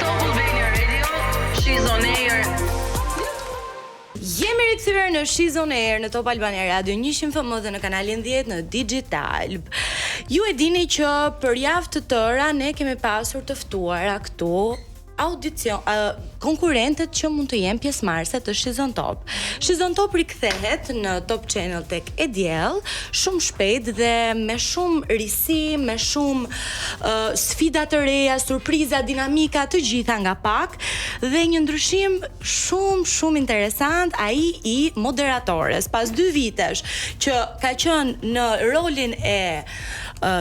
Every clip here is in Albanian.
Top Albania Radio, she's on air. Jemi rikthyer në She's on Air në Top Albania Radio 100FM dhe në kanalin 10 në Digital. Ju e dini që për javë të tëra ne kemi pasur të ftuara këtu konkurrentët që mund të jenë pjesëmarrëse të She's on Top. She's on Top rikthehet në Top Channel tek e diell, shumë shpejt dhe me shumë risi, me shumë sfida të reja, surpriza, dinamika, të gjitha nga pak dhe një ndryshim shumë interesant, ai i moderatores. Pas 2 vitesh që ka qenë në rolin e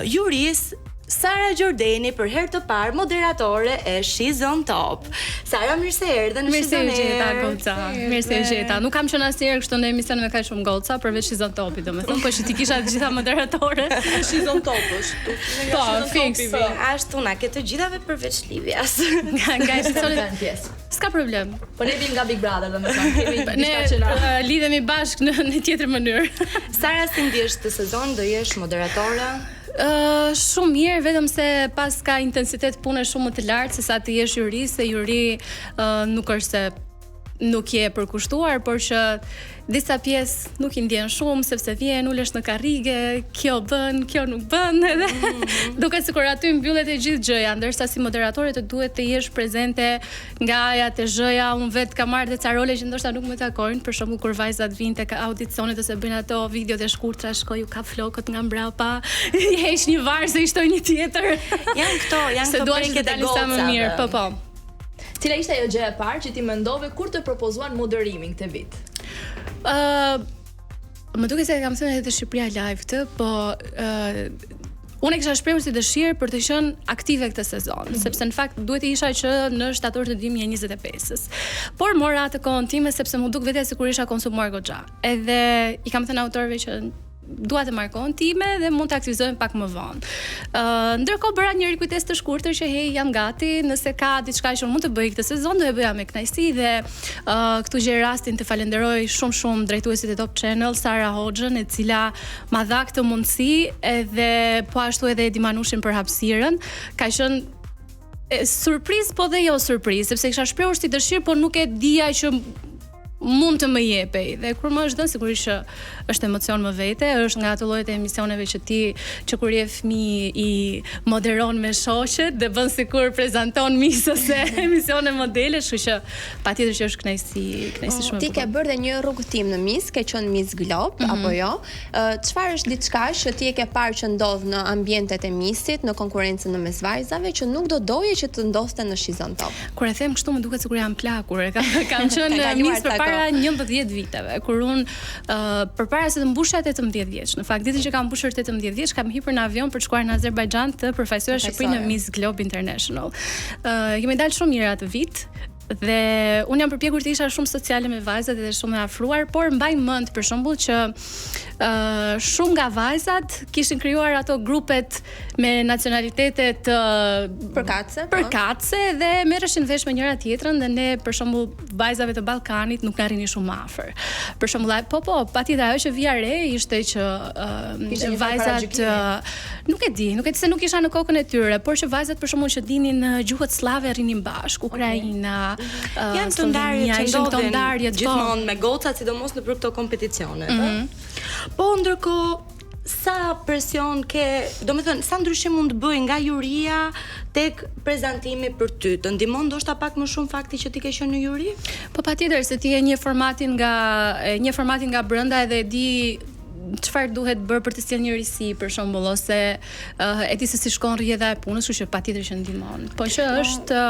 juris, Sara Gjordeni për herë të parë moderatore e She's on Top. Sara, mirë se erdhe në She's on Air. Mirë se gjeta. Nuk kam qenë asnjëherë kështu në emision me kaq shumë goca përveç She's on Topit, domethënë, po që ti kisha të gjitha moderatore. She's on Top është. Po, fiks. Ashtu na ke të gjithave përveç Livias. Nga Solid pjesë. S'ka problem. Po ne vim nga Big Brother, domethënë, kemi ne lidhemi bashkë në tjetër mënyrë. Sara, si ndjesh të sezon, do jesh moderatore? Shumë mirë, vetëm se pas ka intensitet pune shumë më të lartë se sa të jesh juri, se juri nuk është se nuk je përkushtuar, por që disa pjesë nuk i ndjen shumë sepse vjen ulesh në karrige, kjo bën, kjo nuk bën, edhe duket sikur aty mbyllet e gjithë gjëja, ndërsa si moderatore të duhet të jesh prezente nga aja te zhëja. Unë vetë kam marrë ca role që ndoshta nuk më takojnë, për shembull kur vajzat vinë tek audicionet ose bëjnë ato videot e shkurtra, shkoj u kap flokët nga mbrapa, heq një varë se i shtoj një tjetër. Janë këto prekjet e gocave. Po. Cila ishte ajo gjë e parë që ti mendove kur të propozuan moderimin këtë vit? Më duket se kam thënë edhe te Shqipëria Live këtë, po unë kisha shprehur si dëshirë për të qenë aktive këtë sezon, sepse në fakt duhet të isha që në shtator të 2025-s. Por mora atë kohën time sepse më duk vetë sikur isha konsumuar goxha. Edhe i kam thënë autorëve që dua të marr kohën time dhe mund të aktivizojmë pak më vonë. Ndërkohë bëra një rikujtesë të shkurtër që jam gati, nëse ka diçka që mund të bëj këtë sezon, do e bëja me kënaqësi dhe këtu gjej rastin të falenderoj shumë drejtuesit e Top Channel, Sara Hoxhën, e cila ma dha këtë mundësi, edhe po ashtu edhe Edi Manushin për hapësirën. Ka qenë surprizë, po dhe jo surprizë, sepse kisha shprehur si dëshirë, por nuk e dija që mund të më jepej. Dhe kur më është dhënë, sigurisht që është emocion më vete, është nga ato llojet e emisioneve që kur je fëmijë i moderon me shoqet dhe bën sikur prezanton mis ose emisione modele, kështu që patjetër që është kënaqësi shumë. Ti ke bërë dhe një rrugëtim në Miss, ke qenë Miss Globe apo jo? Çfarë është diçka që ti e ke parë që ndodh në ambientet e Missit, në konkurrencën në mes vajzave që nuk do doje që të ndodhte në She's on Top? Kur e them kështu më duket sikur jam plakur. Kam qenë Miss përpara 11 viteve, kur unë përpara se të mbushja 18 vjeç. Në fakt ditën që kam mbushur 18 vjeç, kam hyrë në avion për të shkuar në Azerbajxhan të përfaqësoja Shqipërinë në Miss Globe International. Kemi dalë shumë mirë atë vit. Dhe unë jam përpjekur të isha shumë sociale me vajzat dhe shumë e afruar, por mbaj mend për shembull që shumë nga vajzat kishin krijuar ato grupet me nacionalitete të përkatëse dhe merreshin vesh me njëra tjetrën dhe ne për shembull vajzave të Ballkanit nuk na rrini shumë afër. Për shembull, patjetër ajo që vija re ishte që vajzat nuk e di se nuk isha në kokën e tyre, por që vajzat për shembull që dinin gjuhët slave rrinin bashkë, Ukraina, janë të ndarjet gjithmonë me gocat, sidomos në për këto kompeticione. Po ndërkohë sa presion ke, domethënë sa ndryshim mund të bëj nga juria tek prezantimi për ty? Të ndihmon ndoshta pak më shumë fakti që ti ke qenë në juri? Po patjetër, se ti e një formatin nga brenda edhe e di çfarë duhet bërë për të sjellë një risi për shembull, ose e di se si shkon rrjedha e punës, kështu që patjetër që ndihmon. Po që është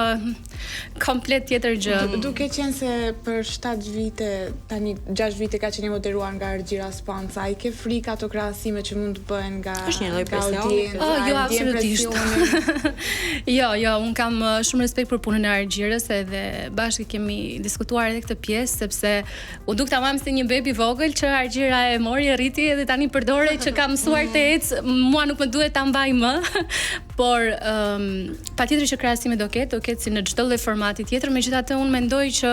komplet tjetër gjë. Duke qenë se për 7 vite, tani 6 vite ka qenë moderuar nga Ergjira Spanca, i ke frikë ato krahasime që mund të bëhen nga është një lloj presioni? Jo, absolutisht. Jo, un kam shumë respekt për punën e Ergjirës, edhe bashkë kemi diskutuar edhe këtë pjesë, sepse u duk tamam si një bebi vogël që Ergjira e mori, rriti edhe tani përdore që kam mësuar të ecë, mua nuk më duhet ta mbaj më, por patjetër që krahasime do ketë si në çdo lloj formati tjetër, megjithatë unë mendoj që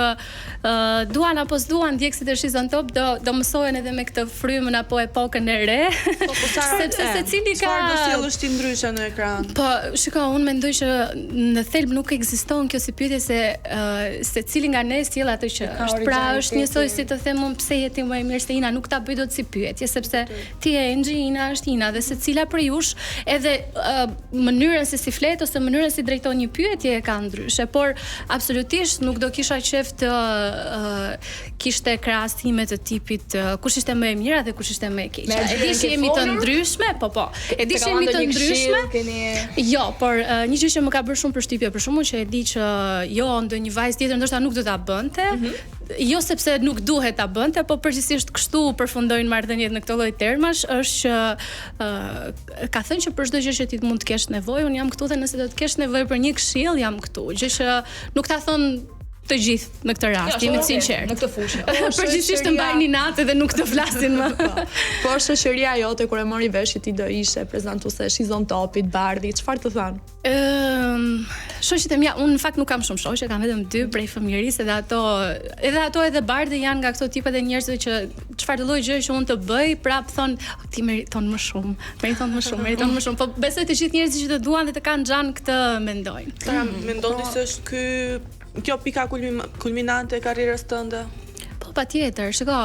duan apo s'duan ndjekësit e She's on Top do mësohen edhe me këtë frymën apo epokën e re. Sepse secili ka çfarë do sjellësh ti ndryshe në ekran. Po, shiko, unë mendoj që në thelb nuk ekziston kjo si pyetje se cili nga ne sjell atë që është. Pra është njësoj si të them unë pse je ti më e mirë se Ina, nuk ta bëj dot si pyetje, sepse ti je Engji, Ina është Ina dhe secila prej jush edhe mënyrën se si flet ose mënyrën si drejton një pyetje e ka ndryshe, por absolutisht nuk do kisha qef të kishte krahasime të tipit kush ishte më e mira dhe kush ishte më e keqja. E di që jemi të ndryshme, po. E di që jemi të ndryshme. Jo, por një gjë që më ka bërë shumë përshtypje, për shkakun që e di që ndonjë vajzë tjetër ndoshta nuk do ta bënte. Jo sepse nuk duhet ta bënte, po përgjithsisht kështu përfundojnë marrëdhëniet në këtë lloj termash, është që ka thënë që për çdo gjë që ti mund të kesh nevojë, un jam këtu dhe nëse do të kesh nevojë për një këshill, jam këtu. Gjë që nuk ta thon të gjithë në këtë rast, jemi të sinqertë. Në këtë fushë. Përgjithsisht të mbajnë natë dhe nuk të flasin më. Po shoqëria jote kur e mori vesh që ti do ishe prezantuese Shizon Topit, Bardhi, çfarë të thanë? Shoqet e mia, unë në fakt nuk kam shumë shoqe, kam vetëm 2 prej fëmijërisë dhe ato edhe Bardhi janë nga këto tipet e njerëzve që çfarë lloj gjë që unë të bëj, prap thon ti meriton më shumë, meriton më shumë. Po besoj të gjithë njerëzit që të duan dhe të kanë xhan këtë mendojnë. Tara, mendoni se është kjo pika kulminante e karrierës tënde? Po patjetër, shiko,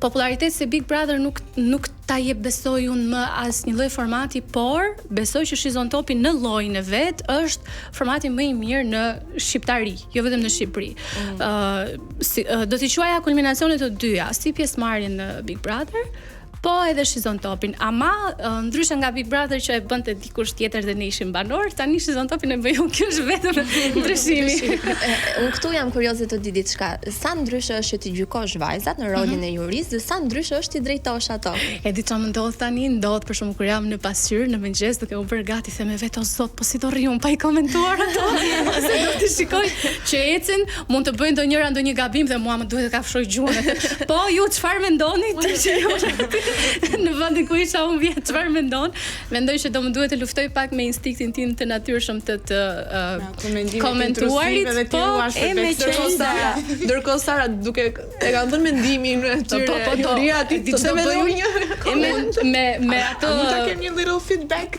populariteti si Big Brother nuk ta jep besoj unë më asnjë lloj formati, por besoj që Shizon Topi në llojin e vet është formati më i mirë në shqiptari, jo vetëm në Shqipëri. Do t'i quaja kulminacionet të dyja, si pjesëmarrjen në Big Brother, po edhe Shizon Topin. Ama ndryshe nga Big Brother që e bënte dikush tjetër dhe ne ishim banor, tani Shizon Topin e bëj unë, kjo është vetëm ndryshimi. Unë këtu jam kurioze të di diçka. Sa ndryshe është që ti gjykosh vajzat në rolin e juristë dhe sa ndryshe është ti drejtosh ato? E di çfarë më ndodh tani, ndodh për shkak kur jam në pasqyrë në mëngjes duke u bërë gati them me vetë o zot, po si do rri unë pa i komentuar ato? Ose do të shikoj që ecën, mund të bëjnë ndonjëra ndonjë gabim dhe mua më duhet të kafshoj gjuhën. Po ju çfarë mendoni ti që në vendin ku isha unë vjet çfarë mendon? Mendoj që do më duhet të luftoj pak me instinktin tim të natyrshëm të komentuarit, po ndërkohë Sara duke e kanë dhënë mendimin e tyre. Po teoria ti të bëjë një me ato. Mund ta kem një little feedback.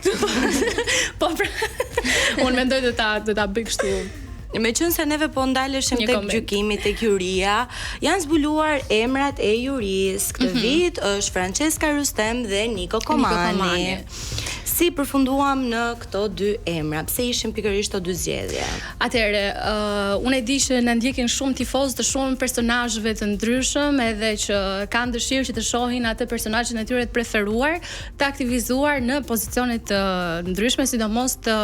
Po unë mendoj të ta bëj kështu. Me qënë se neve po ndaleshim tek gjykimi, tek juria, janë zbuluar emrat e juris. Këtë vit është Francesca Rustem dhe Niko Komani. Si përfunduam në këto 2 emra? Pse ishin pikërisht këto 2 zgjedhje? Atëherë, unë e di që na ndjekin shumë tifozë të shumë personazheve të ndryshëm, edhe që kanë dëshirë që të shohin atë personazhin e tyre të preferuar, të aktivizuar në pozicione të ndryshme, sidomos të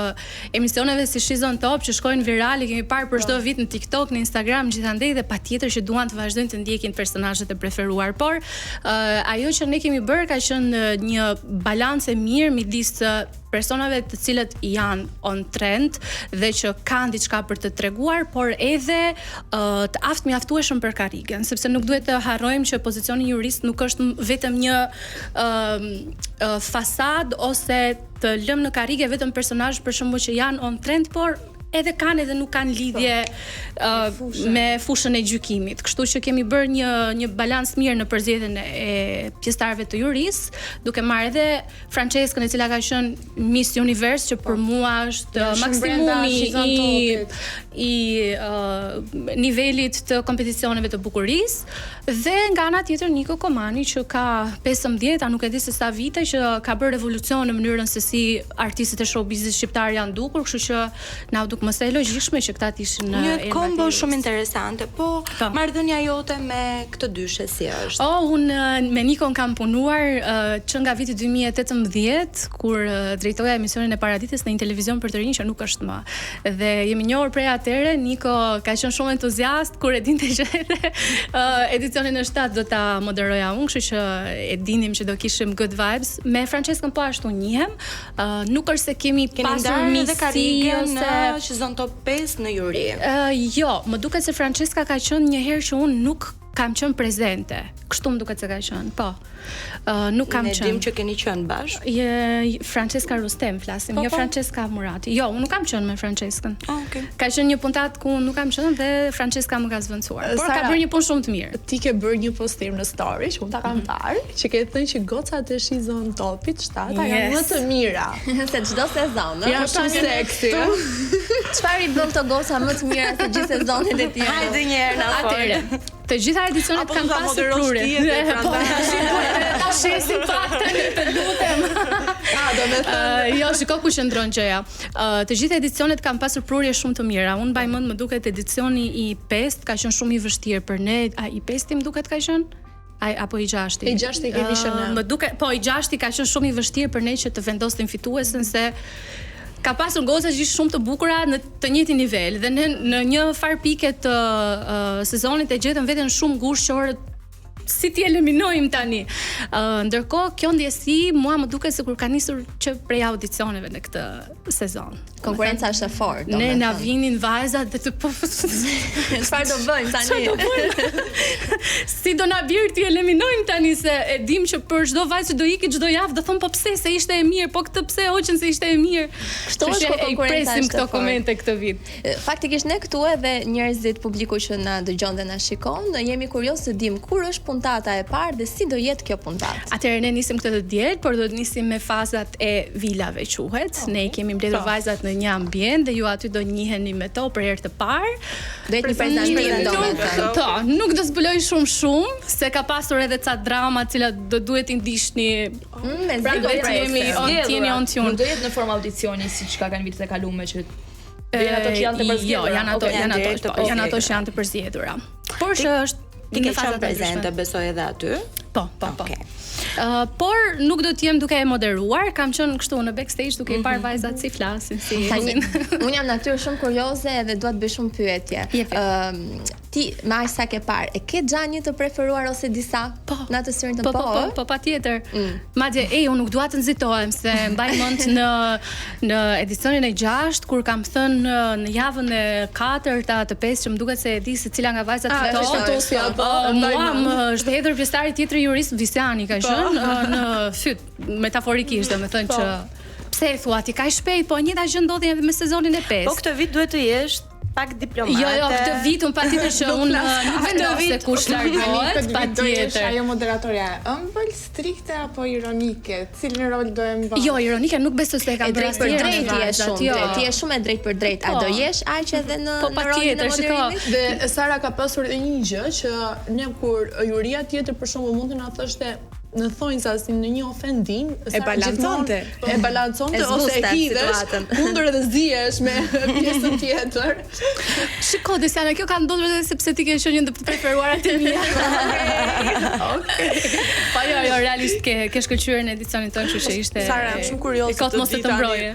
emisioneve si Shizon Top që shkojnë viral, kemi parë për çdo vit në TikTok, në Instagram, gjithandej dhe patjetër që duan të vazhdojnë të ndjekin personazhet e preferuar. Por ajo që ne kemi bërë ka qenë një balancë e mirë midis personave të cilët janë on trend dhe që kanë diçka për të treguar, por edhe të mjaftueshëm për karrigen, sepse nuk duhet të harrojmë që pozicioni jurist nuk është vetëm një fasad ose të lëmë në karrige vetëm personazh për shembull që janë on trend, por edhe kanë edhe nuk kanë lidhje me fushën e gjykimit. Kështu që kemi bërë një balans mirë në përzgjedhjen e pjesëtarëve të juris, duke marrë edhe Franceskën, e cila ka qenë Miss Universe, që për mua është maksimumi i nivelit të kompeticioneve të bukurisë, dhe nga ana tjetër Niko Komani që ka 15, nuk e di se sa vite që ka bërë revolucion në mënyrën se si artistët e showbizit shqiptar janë dukur, kështu që na duk më së logjikshme që këta ishin në një kombo shumë interesante. Po marrëdhënia jote me këtë dyshe si është? Unë me Nikon kam punuar që nga viti 2018, kur drejtoja emisionin e Paradites në një televizion për të rinj që nuk është më. Dhe jemi njohur prej atëre. Niko ka qenë shumë entuziast kur e dinte që edicionin e 7 do ta moderoja unë, kështu që e dinim që do kishim good vibes. Me Franceskën po ashtu njihem. Nuk është se kemi pasur misi në Shizon Top 5 në juri. Jo, më duket se Francesca ka qenë një herë që unë nuk kam qenë prezente. Kështu më duket se ka qenë. Po. Nuk kam Ne qenë. dim që keni qenë bashkë. Francesca Rustem flasim, jo Francesca Murati. Jo, unë nuk kam qenë me Franceskën. Okay. Ka qenë një puntat ku unë nuk kam qenë dhe Francesca më ka zvendësuar. Por ka Sara, bërë një punë shumë të mirë. Ti ke bërë një postim në story që unë ta kam parë, që ke thënë që gocat e Shizon Topit 7 janë më të mira. Se çdo sezon, ëh. Janë shumë seksi. Çfarë i bën këto goca më të mira se gjithë sezonet e tjera? Hajde një herë na fol. Atëre, të gjitha edicionet Apo kanë do ta pasur moderosh prurje. ti edhe Po, prandaj. ta shesim faktën, të lutem. Do me thënë, Jo, shiko ku qëndron gjëja. Të gjitha edicionet kanë pasur prurje shumë të mira. Unë mbaj mend më duket edicioni i 5 ka qenë shumë i vështirë për ne. I 5 më duket ka qenë? Apo i 6? I 6 kemi qenë ne. Më duket, po i 6 ka qenë shumë i vështirë për ne që të vendosnim fituesen se ka pasur goca që ishin shumë të bukura në të njëjtin nivel dhe ne në një far pike të sezonit e gjetëm veten shumë ngushtë që orë si t'i eliminojmë tani. Ndërkohë kjo ndjesi mua më duket se kur ka nisur që prej audicioneve në këtë sezon. Konkurenca është e fortë. Ne na vinin vajzat dhe të po Çfarë do bëjmë tani? si do na bjerë t'i eliminojmë tani se e dim që për çdo vajzë që do ikë çdo javë do thon po pse se ishte e mirë, po këtë pse hoqën se ishte e mirë. Kështu është Kështu kur që e konkurenca presim është e këto fortë. komente këtë vit. Faktikisht ne këtu edhe njerëzit publiku që na dëgjon dhe na shikon, jemi kurioz të dim kur është puntata e parë dhe si do jetë kjo puntatë. Atëherë ne nisim këtë të diel, por do të nisim me fazat e vilave quhet. Ne i kemi mbledhur vajzat në një ambient dhe ju aty do njiheni me to për herë të parë. Do jetë një prezantim domethënë. Po, nuk do zbuloj shumë se ka pasur edhe ca drama të cilat do duhet i ndiqni. Me Pra do zgjidhje jemi prese. on tjeni on tune. Nuk do jetë në formë audicioni siç ka kanë vitet e kaluara që janë ato që janë të përzgjedhura. Jo, janë ato, Okej. janë ato, direkt të po, janë ato përzgjedhura. që janë të përzgjedhura. Por që është Ti ke në fazat qenë e ndryshme. prezente, besoj edhe aty. Po. Okej. Por nuk do të jem duke e moderuar, kam qenë kështu në backstage duke i parë vajzat si flasin, si Tani, unë jam natyrë shumë kurioze dhe dua të bëj shumë pyetje. Jepi. Ti me aq sa ke parë, e ke xhanjë të preferuar ose disa? Po. Në atë syrin të Po, patjetër. Madje unë nuk dua të nxitohem se mbaj mend në edicionin e 6 kur kam thënë në javën e 4 të 5 që më duket se e di se cila nga vajzat është fitosja, po, mbaj mua mend. më është hedhur pjesëtari tjetër jurist Visiani ka qenë në fyt metaforikisht, domethënë që pse e thua ti kaq shpejt, po njëta gjë ndodhi edhe me sezonin e 5. Po këtë vit duhet të jesh pak diplomate. Jo, këtë vit un patjetër që un nuk vendos se kush largohet, Do jesh patjetër. ajo moderatorja e ëmbël, strikte apo ironike? Cilin rol do e mbaj? Jo, ironika nuk besoj se e kam E drejt për asnjëherë drejt me ti je vajzat, shumë, jo. ti je shumë e drejt për drejt. A Po. do jesh aq edhe në Po, në rolin e patjetër, shiko. moderimit? Dhe Sara ka pasur edhe një gjë që ne kur juria tjetër për shembull mund të na thoshte në thonjza si në një ofendim, Sara balanconte. gjithmonë e balanconte E ose e zbuste hidhesh situatën. kundër edhe zihesh me pjesën tjetër. Shiko, Desiana, kjo ka ndodhur edhe sepse ti ke qenë një ndër të preferuarat e mia. Po jo, realisht ke shkëlqyer në edicionin tonë, kështu që ishte Sara, jam shumë kurioze kot mos të mbroje.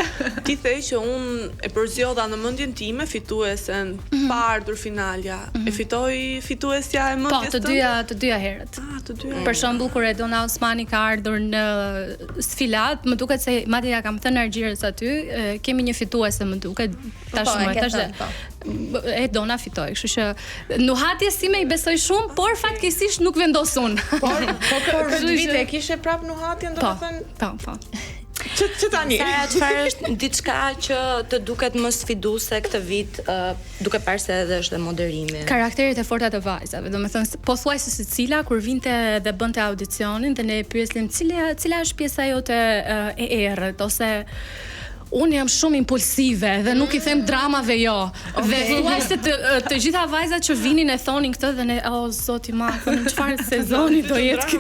Ti the që unë e përzjodha në mendjen time fituesen pa ardhur finalja. E fitoi fituesja e Po, mendjes të dyja herët. Ah, të dyja. Për shembull kur Edona Osmani ka ardhur në sfilat, më duket se madje ja kam thënë Argjirës aty, kemi një fituese më duket tashmë, e ke thash thënë, po. Edona fitoi, kështu që nuhatje si me i besoj shumë, por fatkeqësisht nuk vendos unë. Por këtë Kështu vit që- e kishe prap nuhatjen, do Po, të thënë, po. që tani. Sara, çfarë është diçka që të duket më sfiduese këtë vit, duke parë se edhe është dhe moderimi? Karakterit e forta të vajzave, domethënë pothuajse secila kur vinte dhe bënte audicionin dhe ne e pyesnim cila është pjesa jote e errët ose unë jam shumë impulsive dhe nuk i them dramave jo. Dhe thuajse të gjitha vajzat që vinin e thonin këtë dhe ne zoti ma, në çfarë sezoni do jetë ky?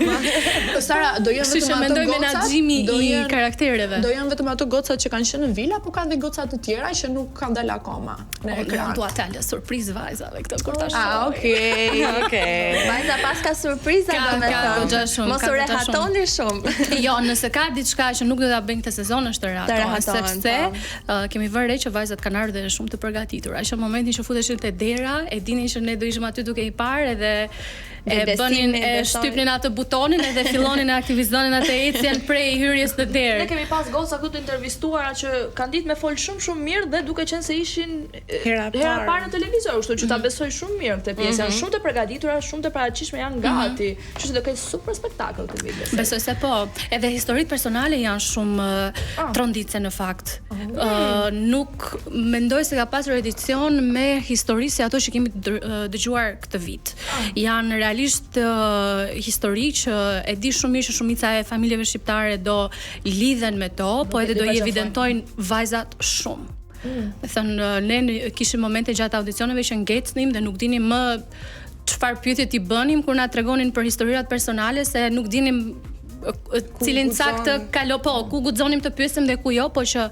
Sara, do jenë Kështu që vetëm ato mendoj gocat, menaxhimi do i jenë- karaktereve. Do janë vetëm ato gocat që kanë qenë në vila, po kanë dhe gocat të tjera që nuk kanë dalë akoma në Unë ekran. dua të lë surprizë vajzave këtë kur ta shoh. Ah, okay. Okej. Vajza pas ka surpriza Ka domethënë. goxha shumë, Mos ka u goxha rehatoni shumë. Jo, nëse ka diçka që nuk do ta bëjnë këtë sezon është të rahatohen, sepse kemi vënë re që vajzat kanë ardhur dhe shumë të përgatitura. Që në momentin që futeshin te dera, e dinin që ne do ishim aty duke i parë edhe e bënin e shtypnin atë butonin edhe fillonin e aktivizonin atë ecjen prej hyrjes në Ne derë. kemi pas goca këtu të intervistuara që kanë ditë me fol shumë mirë dhe duke qenë se ishin Hera parë në televizor, kështu që ta besoj shumë mirë këtë pjesë. Janë shumë të përgatitura, shumë të paraqitshme, janë gati. Kështu që do ketë super spektakël këtë vit. Besoj se po. Edhe historitë personale janë shumë trondice në fakt. Nuk mendoj se ka pasur edicion me histori si ato që kemi dëgjuar këtë vit. Janë realisht histori që e di shumë mirë që shumica e familjeve shqiptare do lidhen me to, po edhe do i evidentojnë vajzat shumë. Me thënë, ne kishim momente gjatë audicioneve që ngecnim dhe nuk dinim më çfarë pyetje t'i bënim kur na tregonin për historirat personale, se nuk dinim cilin cakt ku guxonim të pyesim dhe ku jo, po që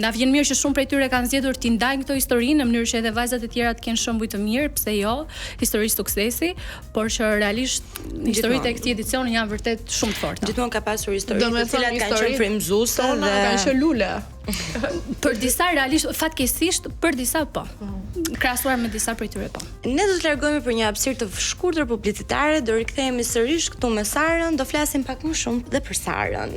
na vjen mirë që shumë prej tyre kanë zgjedhur t'i ndajnë këto histori në mënyrë që edhe vajzat e tjera të kenë shembuj të mirë, pse jo, histori suksesi, por që realisht historitë e këtij edicioni janë vërtet shumë të forta. Gjithmonë ka pasur histori të cilat kanë qenë frymëzuese dhe kanë qenë lule. Për disa realisht fatkeqësisht, për disa po. Krahasuar me disa prej tyre po. Ne do të largohemi për një hapësirë të shkurtër publicitare, do rikthehemi sërish këtu me Sarën, do flasim pak më shumë dhe për Sarën.